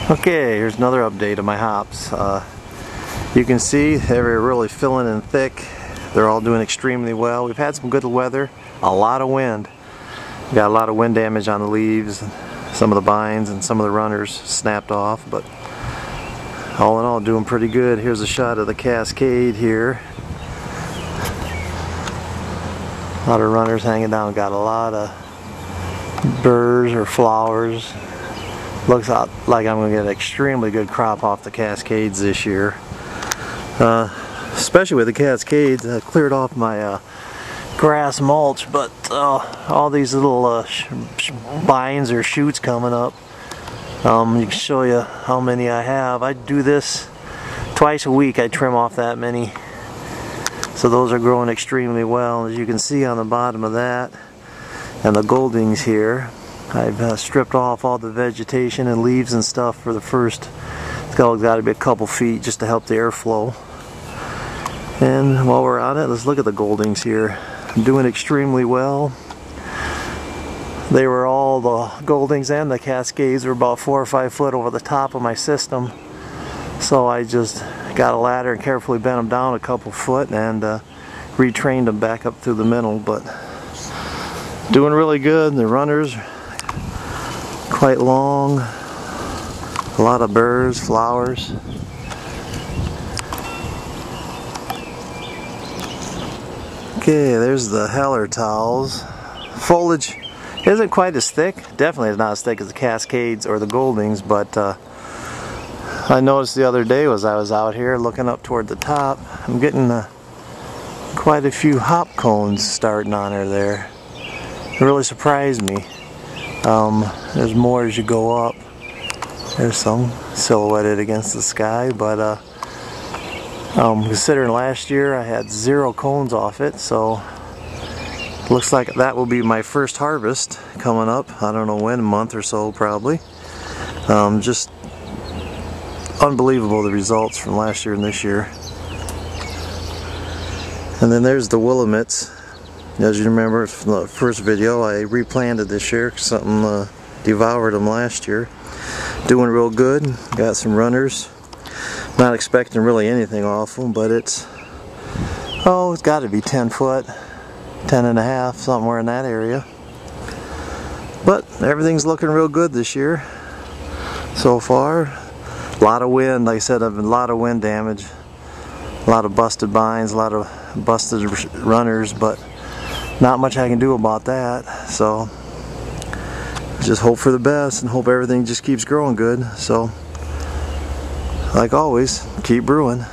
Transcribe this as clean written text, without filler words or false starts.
Okay, here's another update of my hops. You can see they're really filling in thick. They're all doing extremely well. We've had some good weather, a lot of wind. We got a lot of wind damage on the leaves, some of the vines and some of the runners snapped off, but all in all doing pretty good. Here's a shot of the Cascade here. A lot of runners hanging down. Got a lot of burrs or flowers. Looks like I'm going to get an extremely good crop off the Cascades this year. Especially with the Cascades. I cleared off my grass mulch, but all these little vines or shoots coming up. You can show you how many I have. I do this twice a week. I trim off that many. So those are growing extremely well. As you can see on the bottom of that, and the Goldings here, I've stripped off all the vegetation and leaves and stuff for the first, it's got to be a couple feet just to help the airflow. And while we're on it, let's look at the Goldings here. Doing extremely well. They were all, the Goldings and the Cascades were about 4 or 5 foot over the top of my system. So I just got a ladder and carefully bent them down a couple foot and retrained them back up through the middle. But doing really good. The runners quite long, a lot of burrs, flowers. Okay, there's the Hallertau's. Foliage isn't quite as thick, definitely is not as thick as the Cascades or the Goldings, but I noticed the other day as I was out here looking up toward the top, I'm getting quite a few hop cones starting on her there. It really surprised me. There's more as you go up. There's some silhouetted against the sky, but considering last year I had 0 cones off it, so looks like that will be my first harvest coming up. I don't know when, a month or so probably. Just unbelievable the results from last year and this year. And then there's the Willamettes. As you remember from the first video, I replanted this year. Something devoured them last year. Doing real good. Got some runners. Not expecting really anything off them, but it's got to be 10 foot, 10 and a half, somewhere in that area. But everything's looking real good this year so far. A lot of wind, like I said, a lot of wind damage. A lot of busted vines, a lot of busted runners, but not much I can do about that. So just hope for the best and hope everything just keeps growing good. So like always, keep brewing.